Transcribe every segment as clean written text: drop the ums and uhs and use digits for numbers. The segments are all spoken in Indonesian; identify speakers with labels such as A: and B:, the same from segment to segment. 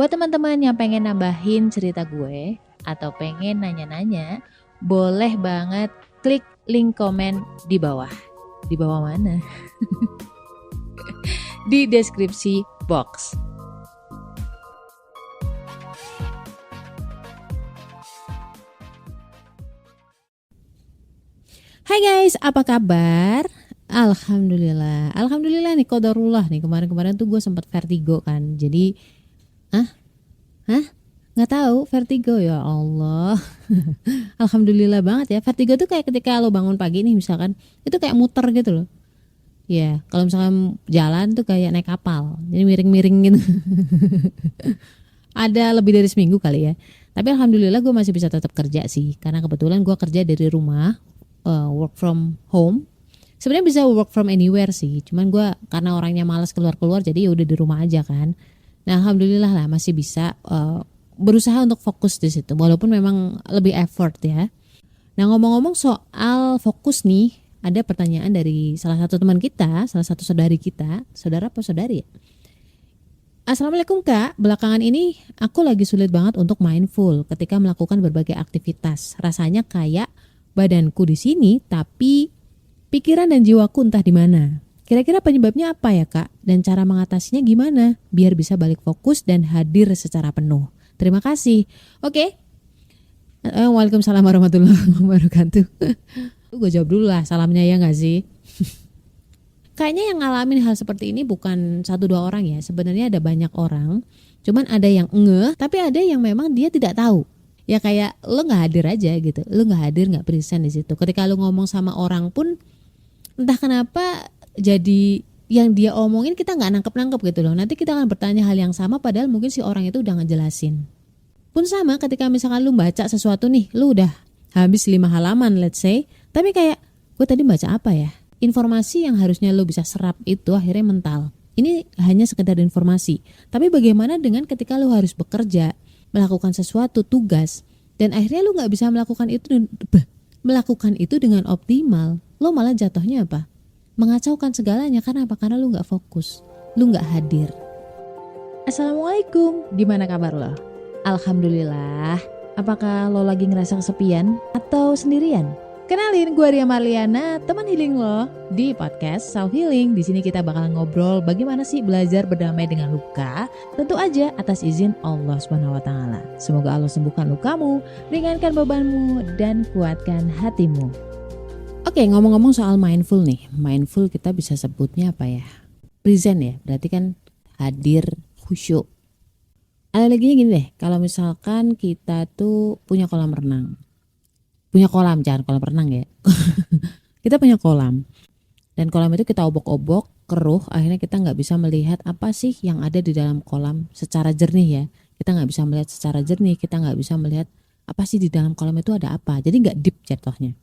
A: Buat teman-teman yang pengen nambahin cerita gue atau pengen nanya-nanya, boleh banget klik link komen di bawah. Di bawah mana? Di deskripsi box. Hai guys, apa kabar? Alhamdulillah nih, qadarullah nih. Kemarin tuh gue sempat vertigo kan. Jadi, nggak tahu vertigo, ya Allah. Alhamdulillah banget ya. Vertigo tuh kayak ketika lo bangun pagi nih misalkan, itu kayak muter gitu loh. Ya, kalau misalkan jalan tuh kayak naik kapal, jadi miring-miring gitu. Ada lebih dari seminggu kali ya. Tapi alhamdulillah gue masih bisa tetap kerja sih, karena kebetulan gue kerja dari rumah, work from home. Sebenarnya bisa work from anywhere sih, cuman gue karena orangnya malas keluar-keluar, jadi ya udah di rumah aja kan. Nah alhamdulillah lah masih bisa berusaha untuk fokus di situ, walaupun memang lebih effort ya. Nah ngomong-ngomong soal fokus nih, ada pertanyaan dari salah satu teman kita, salah satu saudari kita, saudara apa saudari ya? Assalamualaikum Kak, belakangan ini aku lagi sulit banget untuk mindful ketika melakukan berbagai aktivitas. Rasanya kayak badanku di sini tapi pikiran dan jiwaku entah di mana. Kira-kira penyebabnya apa ya Kak? Dan cara mengatasinya gimana? Biar bisa balik fokus dan hadir secara penuh. Terima kasih. Oke. Waalaikumsalam warahmatullahi wabarakatuh. Gue jawab dulu lah salamnya ya gak sih? Kayaknya yang ngalamin hal seperti ini bukan 1-2 orang ya. Sebenarnya ada banyak orang. Cuman ada yang ngeh, tapi ada yang memang dia tidak tahu. Ya kayak lo gak hadir aja gitu. Lo gak hadir, gak present di situ. Ketika lo ngomong sama orang pun, entah kenapa jadi yang dia omongin kita nggak nangkep gitu loh. Nanti kita akan bertanya hal yang sama padahal mungkin si orang itu udah ngejelasin. Pun sama ketika misalkan lu baca sesuatu nih, lu udah habis 5 halaman let's say, tapi kayak gue tadi baca apa ya? Informasi yang harusnya lu bisa serap itu akhirnya mental. Ini hanya sekedar informasi. Tapi bagaimana dengan ketika lu harus bekerja, melakukan sesuatu tugas, dan akhirnya lu nggak bisa melakukan itu dengan optimal. Lo malah jatuhnya apa? Mengacaukan segalanya. Karena apa? Karena lu gak fokus, lu gak hadir. Assalamualaikum, gimana kabar lo? Alhamdulillah. Apakah lo lagi ngerasa kesepian atau sendirian? Kenalin, gue Ria Marliana, teman healing lo di podcast Self Healing. Di sini kita bakal ngobrol bagaimana sih belajar berdamai dengan luka, tentu aja atas izin Allah SWT. Semoga Allah sembuhkan lukamu, ringankan bebanmu, dan kuatkan hatimu. Oke, ngomong-ngomong soal mindful nih. Mindful kita bisa sebutnya apa ya? Present ya, berarti kan hadir, khusyuk. Analoginya gini deh, kalau misalkan kita tuh punya kolam renang. Punya kolam, jangan kolam renang ya. Kita punya kolam. Dan kolam itu kita obok-obok, keruh, akhirnya kita gak bisa melihat apa sih yang ada di dalam kolam secara jernih ya. Kita gak bisa melihat secara jernih, kita gak bisa melihat apa sih di dalam kolam itu ada apa. Jadi gak deep jatuhnya.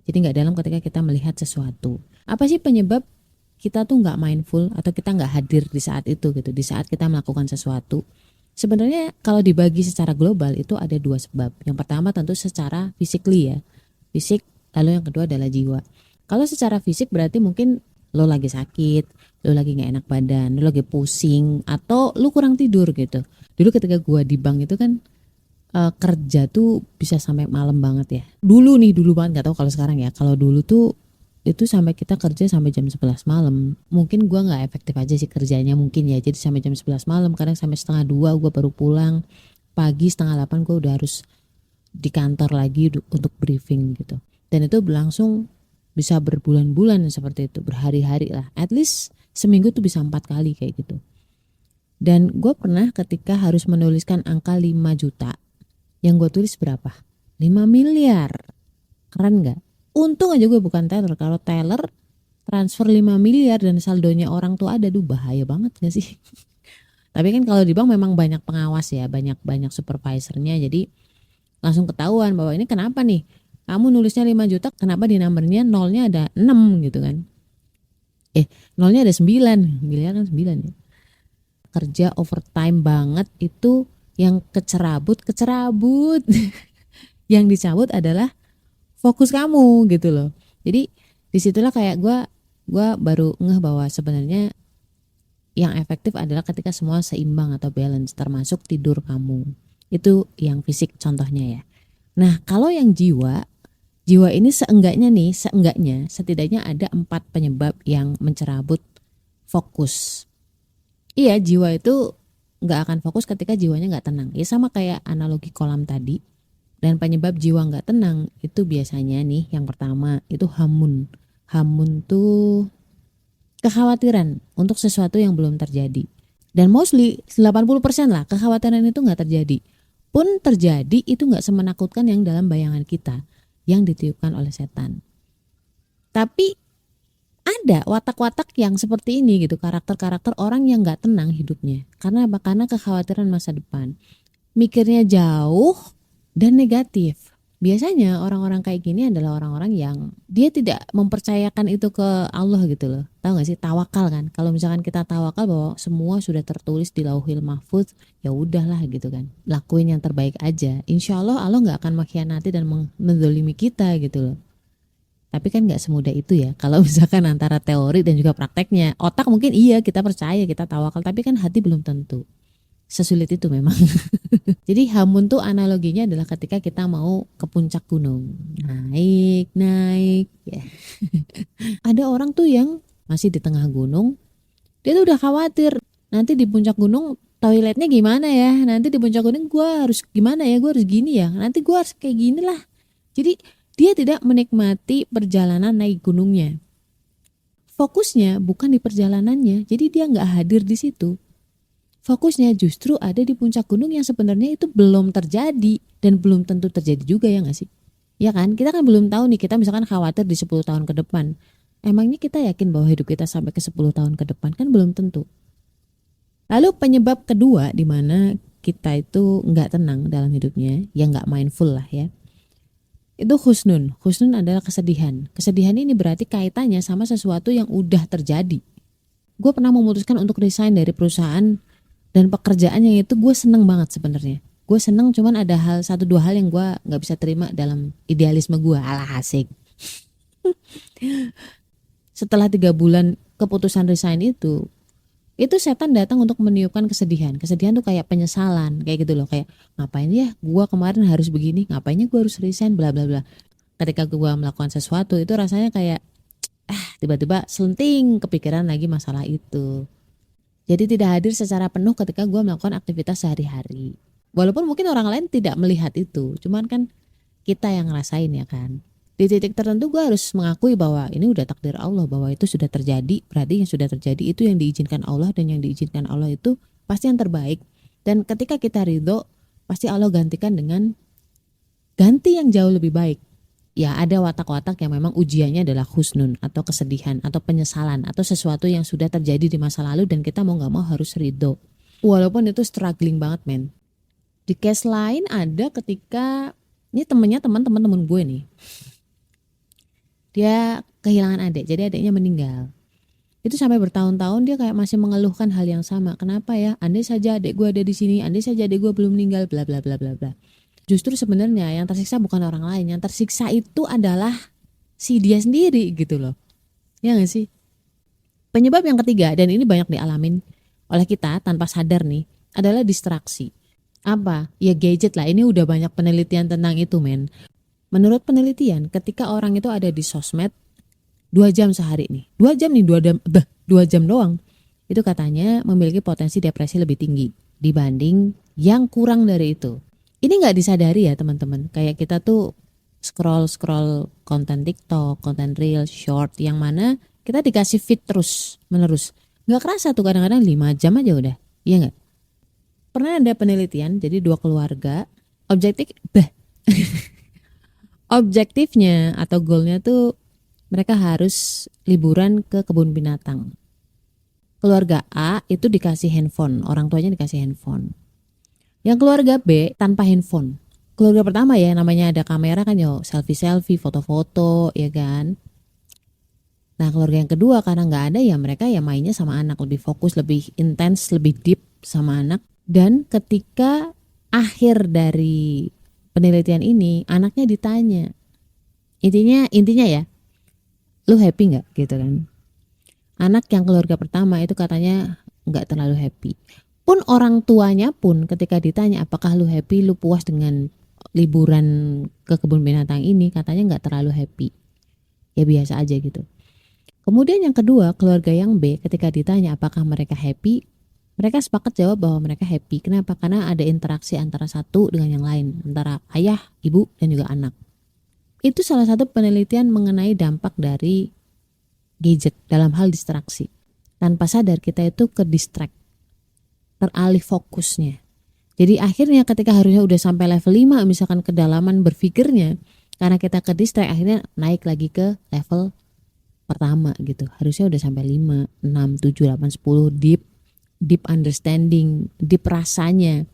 A: Jadi gak dalam ketika kita melihat sesuatu. Apa sih penyebab kita tuh gak mindful atau kita gak hadir di saat itu gitu, di saat kita melakukan sesuatu? Sebenarnya kalau dibagi secara global itu ada 2 sebab. Yang pertama tentu secara physically ya, fisik, lalu yang kedua adalah jiwa. Kalau secara fisik berarti mungkin lo lagi sakit, lo lagi gak enak badan, lo lagi pusing, atau lo kurang tidur gitu. Dulu ketika gua di bank itu kan kerja tuh bisa sampai malam banget ya. Dulu banget, gak tahu kalau sekarang ya. Kalau dulu tuh itu sampai kita kerja sampai jam 11 malam. Mungkin gua nggak efektif aja sih kerjanya mungkin ya. Jadi sampai jam 11 malam, kadang sampai 1:30 gua baru pulang. Pagi 7:30 gua udah harus di kantor lagi untuk briefing gitu. Dan itu berlangsung bisa berbulan-bulan seperti itu, berhari-hari lah. At least seminggu tuh bisa 4 kali kayak gitu. Dan gua pernah ketika harus menuliskan angka 5 juta. Yang gue tulis berapa? 5 miliar. Keren gak? Untung aja gue bukan teller. Kalau teller transfer 5 miliar dan saldonya orang tuh ada, bahaya banget gak sih? Tapi kan kalau di bank memang banyak pengawas ya, banyak supervisornya, jadi langsung ketahuan bahwa ini kenapa nih? Kamu nulisnya 5 juta, kenapa di numbernya nolnya ada 6 gitu kan? Nolnya ada 9, miliar kan 9 ya. Kerja overtime banget itu. Yang kecerabut yang dicabut adalah fokus kamu gitu loh. Jadi disitulah kayak gue baru ngeh bahwa sebenarnya yang efektif adalah ketika semua seimbang atau balance, termasuk tidur kamu. Itu yang fisik contohnya ya. Nah, kalau yang jiwa ini setidaknya ada 4 penyebab yang mencerabut fokus. Iya, jiwa itu nggak akan fokus ketika jiwanya nggak tenang. Ya sama kayak analogi kolam tadi. Dan penyebab jiwa nggak tenang itu biasanya nih, yang pertama itu hamun. Hamun tuh kekhawatiran untuk sesuatu yang belum terjadi. Dan mostly 80% lah kekhawatiran itu nggak terjadi. Pun terjadi itu nggak semenakutkan yang dalam bayangan kita yang ditiupkan oleh setan. Tapi ada watak-watak yang seperti ini gitu, karakter-karakter orang yang nggak tenang hidupnya. Karena apa? Karena kekhawatiran masa depan. Mikirnya jauh dan negatif. Biasanya orang-orang kayak gini adalah orang-orang yang dia tidak mempercayakan itu ke Allah gitu loh. Tahu gak sih, tawakal kan? Kalau misalkan kita tawakal bahwa semua sudah tertulis di Lauhil Mahfuz, ya udahlah gitu kan. Lakuin yang terbaik aja. Insya Allah Allah nggak akan mengkhianati dan menzolimi kita gitu loh. Tapi kan nggak semudah itu ya. Kalau misalkan antara teori dan juga prakteknya, otak mungkin iya kita percaya kita tawakal, tapi kan hati belum tentu. Sesulit itu memang. Jadi hamun tuh analoginya adalah ketika kita mau ke puncak gunung, naik ya. Ada orang tuh yang masih di tengah gunung, dia tuh udah khawatir nanti di puncak gunung toiletnya gimana ya, nanti di puncak gunung gue harus gimana ya, gue harus gini ya, nanti gue harus kayak gini lah. Jadi dia tidak menikmati perjalanan naik gunungnya. Fokusnya bukan di perjalanannya, jadi dia nggak hadir di situ. Fokusnya justru ada di puncak gunung yang sebenarnya itu belum terjadi dan belum tentu terjadi juga, ya nggak sih? Ya kan, kita kan belum tahu nih, kita misalkan khawatir di 10 tahun ke depan. Emangnya kita yakin bahwa hidup kita sampai ke 10 tahun ke depan? Kan belum tentu. Lalu penyebab kedua di mana kita itu nggak tenang dalam hidupnya, ya nggak mindful lah ya. Itu husnun. Husnun adalah kesedihan. Kesedihan ini berarti kaitannya sama sesuatu yang udah terjadi. Gue pernah memutuskan untuk resign dari perusahaan dan pekerjaannya itu gue seneng banget sebenarnya. Gue seneng, cuman ada 1-2 hal yang gue nggak bisa terima dalam idealisme gue. Alah asik. Setelah 3 bulan keputusan resign itu setan datang untuk meniupkan kesedihan. Kesedihan tuh kayak penyesalan, kayak gitu loh. Kayak ngapain ya gue kemarin harus begini, ngapainnya gue harus resign, bla bla bla. Ketika gue melakukan sesuatu itu rasanya kayak tiba-tiba selenting kepikiran lagi masalah itu. Jadi tidak hadir secara penuh ketika gue melakukan aktivitas sehari-hari. Walaupun mungkin orang lain tidak melihat itu, cuman kan kita yang ngerasain ya kan. Di titik tertentu gue harus mengakui bahwa ini udah takdir Allah, bahwa itu sudah terjadi. Berarti yang sudah terjadi itu yang diizinkan Allah, dan yang diizinkan Allah itu pasti yang terbaik. Dan ketika kita ridho, pasti Allah gantikan dengan ganti yang jauh lebih baik. Ya ada watak-watak yang memang ujiannya adalah husnun atau kesedihan atau penyesalan atau sesuatu yang sudah terjadi di masa lalu dan kita mau gak mau harus ridho. Walaupun itu struggling banget men. Di case lain ada ketika, ini teman-teman gue nih. Dia kehilangan adik, jadi adiknya meninggal. Itu sampai bertahun-tahun dia kayak masih mengeluhkan hal yang sama. Kenapa ya? Andai saja adik gue ada di sini, andai saja adik gue belum meninggal, bla bla bla bla bla. Justru sebenarnya yang tersiksa bukan orang lain, yang tersiksa itu adalah si dia sendiri gitu loh. Ya gak sih? Penyebab yang ketiga, dan ini banyak dialamin oleh kita tanpa sadar nih, adalah distraksi. Apa? Ya gadget lah, ini udah banyak penelitian tentang itu men. Menurut penelitian, ketika orang itu ada di sosmed 2 jam sehari nih, 2 jam doang, itu katanya memiliki potensi depresi lebih tinggi dibanding yang kurang dari itu. Ini nggak disadari ya teman-teman, kayak kita tuh scroll konten TikTok, konten Reel, short, yang mana kita dikasih feed terus menerus. Nggak kerasa tuh kadang-kadang 5 jam aja udah, iya nggak? Pernah ada penelitian, jadi 2 keluarga, objektifnya atau goalnya tuh mereka harus liburan ke kebun binatang. Keluarga A itu dikasih handphone, orang tuanya dikasih handphone. Yang keluarga B tanpa handphone. Keluarga pertama ya namanya ada kamera kan yo, selfie, foto-foto ya kan. Nah keluarga yang kedua karena nggak ada ya mereka ya mainnya sama anak, lebih fokus, lebih intens, lebih deep sama anak. Dan ketika akhir dari penelitian ini anaknya ditanya, intinya ya, lu happy nggak gitu kan? Anak yang keluarga pertama itu katanya
B: nggak terlalu happy. Pun orang tuanya pun ketika ditanya apakah lu happy, lu puas dengan liburan ke kebun binatang ini, katanya nggak terlalu happy. Ya biasa aja gitu. Kemudian yang kedua, keluarga yang B ketika ditanya apakah mereka happy, mereka sepakat jawab bahwa mereka happy. Kenapa? Karena ada interaksi antara satu dengan yang lain, antara ayah, ibu, dan juga anak. Itu salah satu penelitian mengenai dampak dari gadget dalam hal distraksi. Tanpa sadar kita itu ke distract, teralih fokusnya. Jadi akhirnya ketika harusnya udah sampai level 5 misalkan kedalaman berpikirnya, karena kita ke distract akhirnya naik lagi ke level pertama gitu. Harusnya udah sampai 5, 6, 7, 8, 10 deep understanding, deep rasanya.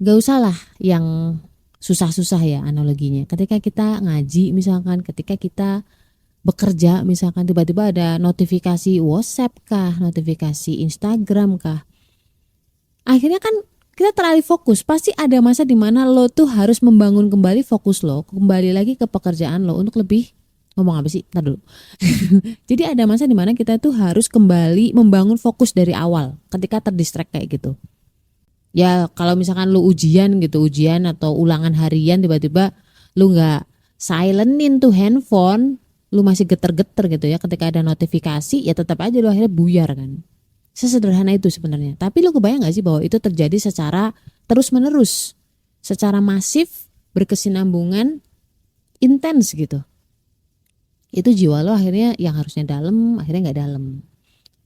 B: Gak usah lah yang susah-susah ya analoginya. Ketika kita ngaji misalkan, ketika kita bekerja misalkan, tiba-tiba ada notifikasi WhatsApp kah, notifikasi Instagram kah, akhirnya kan kita teralih fokus. Pasti ada masa dimana lo tuh harus membangun kembali fokus lo, kembali lagi ke pekerjaan lo untuk lebih, ngomong apa sih? Ntar dulu. Jadi ada masa dimana kita tuh harus kembali membangun fokus dari awal ketika terdistract kayak gitu. Ya kalau misalkan lu ujian gitu, ujian atau ulangan harian, tiba-tiba lu gak silentin tuh handphone, lu masih geter-geter gitu ya, ketika ada notifikasi ya tetap aja lu akhirnya buyar kan. Sesederhana itu sebenarnya. Tapi lu kebayang gak sih bahwa itu terjadi secara terus menerus, secara masif, berkesinambungan, intens gitu. Itu jiwa lo akhirnya yang harusnya dalam akhirnya gak dalam.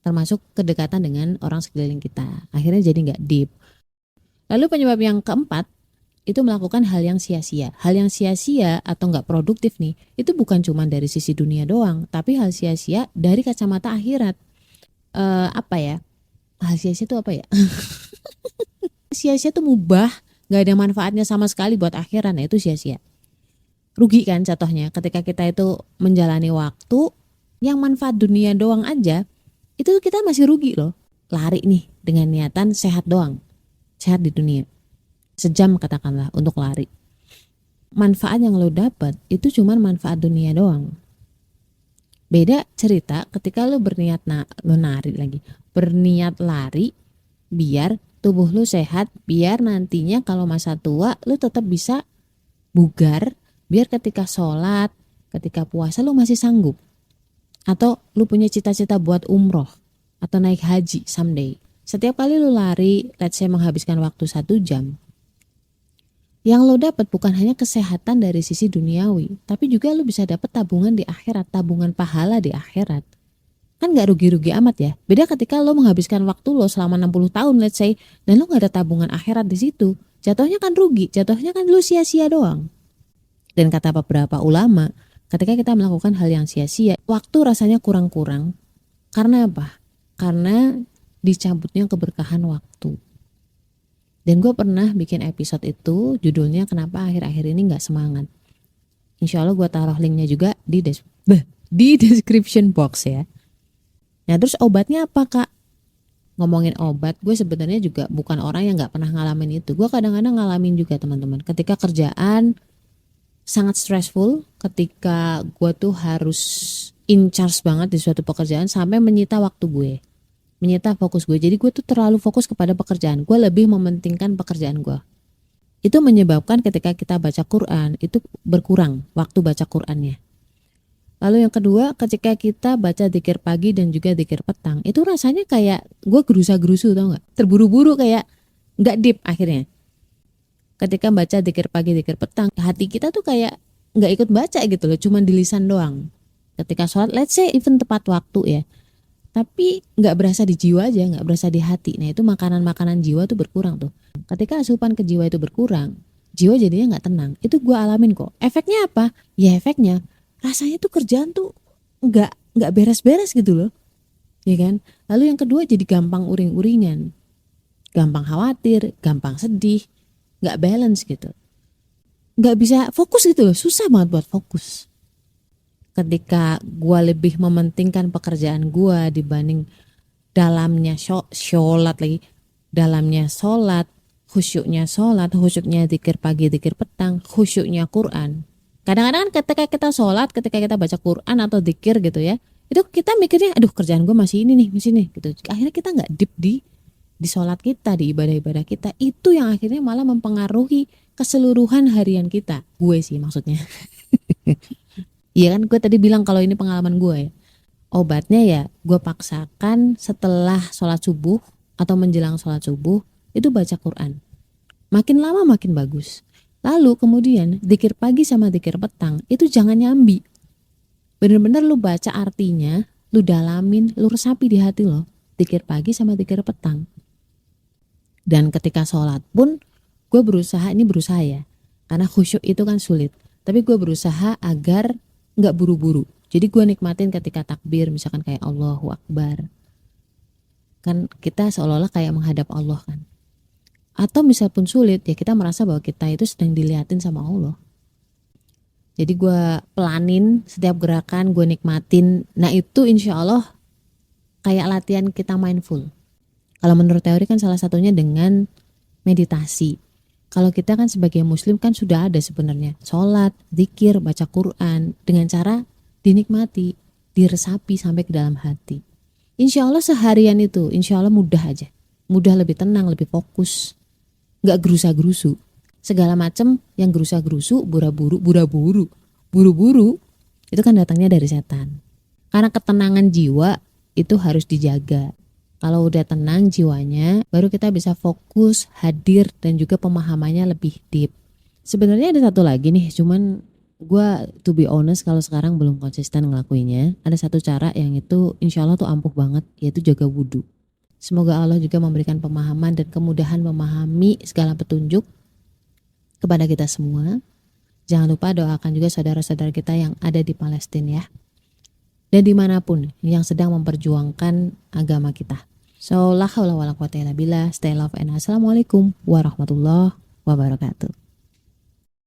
B: Termasuk kedekatan dengan orang sekeliling kita, akhirnya jadi gak deep. Lalu penyebab yang keempat itu melakukan hal yang sia-sia. Hal yang sia-sia atau nggak produktif nih, itu bukan cuma dari sisi dunia doang, tapi hal sia-sia dari kacamata akhirat. Apa ya? Hal sia-sia itu apa ya? Sia-sia itu mubah, nggak ada manfaatnya sama sekali buat akhirat. Nah itu sia-sia. Rugi kan contohnya ketika kita itu menjalani waktu yang manfaat dunia doang aja, itu kita masih rugi loh. Lari nih dengan niatan sehat doang. Sehat di dunia, sejam katakanlah untuk lari, manfaat yang lo dapat itu cuman manfaat dunia doang. Beda cerita ketika lo berniat berniat lari biar tubuh lo sehat, biar nantinya kalau masa tua lo tetap bisa bugar, biar ketika sholat, ketika puasa lo masih sanggup, atau lo punya cita-cita buat umroh atau naik haji someday. Setiap kali lu lari, let's say menghabiskan waktu 1 jam, yang lo dapat bukan hanya kesehatan dari sisi duniawi, tapi juga lo bisa dapat tabungan di akhirat, tabungan pahala di akhirat. Kan gak rugi-rugi amat ya. Beda ketika lo menghabiskan waktu lo selama 60 tahun let's say, dan lo gak ada tabungan akhirat di situ, jatuhnya kan rugi, jatuhnya kan lo sia-sia doang. Dan kata beberapa ulama, ketika kita melakukan hal yang sia-sia, waktu rasanya kurang-kurang. Karena apa? Karena dicabutnya keberkahan waktu. Dan gue pernah bikin episode itu, judulnya kenapa akhir-akhir ini gak semangat. Insya Allah gue taruh linknya juga di description box ya. Nah terus obatnya apa kak? Ngomongin obat, gue sebenarnya juga bukan orang yang gak pernah ngalamin itu. Gue kadang-kadang ngalamin juga teman-teman. Ketika kerjaan sangat stressful, ketika gue tuh harus in charge banget di suatu pekerjaan sampai menyita waktu gue, menyita fokus gue. Jadi gue tuh terlalu fokus kepada pekerjaan. Gue lebih mementingkan pekerjaan gue. Itu menyebabkan ketika kita baca Quran itu berkurang waktu baca Qurannya. Lalu yang kedua, ketika kita baca dzikir pagi dan juga dzikir petang, itu rasanya kayak gue gerusa-gerusu, tau gak? Terburu-buru, kayak gak deep akhirnya. Ketika baca dzikir pagi, dzikir petang, hati kita tuh kayak gak ikut baca gitu loh, cuman di lisan doang. Ketika sholat, let's say even tepat waktu ya, tapi nggak berasa di jiwa aja, nggak berasa di hati. Nah itu makanan jiwa tuh berkurang tuh. Ketika asupan ke jiwa itu berkurang, jiwa jadinya nggak tenang. Itu gue alamin kok. Efeknya apa? Ya efeknya rasanya tuh kerjaan tuh nggak beres-beres gitu loh, ya kan? Lalu yang kedua jadi gampang uring-uringan, gampang khawatir, gampang sedih, nggak balance gitu, nggak bisa fokus gitu loh, susah banget buat fokus. Ketika gue lebih mementingkan pekerjaan gue dibanding dalamnya sholat lagi, dalamnya sholat, khusyuknya dzikir pagi, dzikir petang, khusyuknya Quran. Kadang-kadang ketika kita sholat, ketika kita baca Quran atau dzikir gitu ya, itu kita mikirnya aduh kerjaan gue masih ini nih gitu. Akhirnya kita nggak deep di sholat kita, di ibadah-ibadah kita. Itu yang akhirnya malah mempengaruhi keseluruhan harian kita. Gue sih maksudnya. Iya kan, gue tadi bilang kalau ini pengalaman gue ya. Obatnya ya gue paksakan setelah sholat subuh atau menjelang sholat subuh itu baca Quran. Makin lama makin bagus. Lalu kemudian dzikir pagi sama dzikir petang itu jangan nyambi. Bener-bener lu baca artinya, lu dalamin, lu resapi di hati lo. Dzikir pagi sama dzikir petang. Dan ketika sholat pun gue berusaha ya. Karena khusyuk itu kan sulit. Tapi gue berusaha agar gak buru-buru. Jadi gue nikmatin ketika takbir, misalkan kayak Allahu Akbar. Kan kita seolah-olah kayak menghadap Allah kan. Atau misal pun sulit, ya kita merasa bahwa kita itu sedang dilihatin sama Allah. Jadi gue pelanin setiap gerakan, gue nikmatin. Nah itu insya Allah kayak latihan kita mindful. Kalau menurut teori kan salah satunya dengan meditasi. Kalau kita kan sebagai muslim kan sudah ada sebenarnya sholat, zikir, baca Quran dengan cara dinikmati, diresapi sampai ke dalam hati. Insya Allah seharian itu, insya Allah mudah aja. Mudah, lebih tenang, lebih fokus. Gak gerusa-gerusu. Segala macam yang gerusa-gerusu, buru-buru, itu kan datangnya dari setan. Karena ketenangan jiwa itu harus dijaga. Kalau udah tenang jiwanya, baru kita bisa fokus, hadir, dan juga pemahamannya lebih deep. Sebenarnya ada satu lagi nih, cuman gue to be honest kalau sekarang belum konsisten ngelakuinnya. Ada satu cara yang itu insya Allah tuh ampuh banget, yaitu jaga wudhu. Semoga Allah juga memberikan pemahaman dan kemudahan memahami segala petunjuk kepada kita semua. Jangan lupa doakan juga saudara-saudara kita yang ada di Palestina ya. Dan dimanapun yang sedang memperjuangkan agama kita. So, la haula wala quwata illa billah. Stay love and assalamualaikum warahmatullahi wabarakatuh.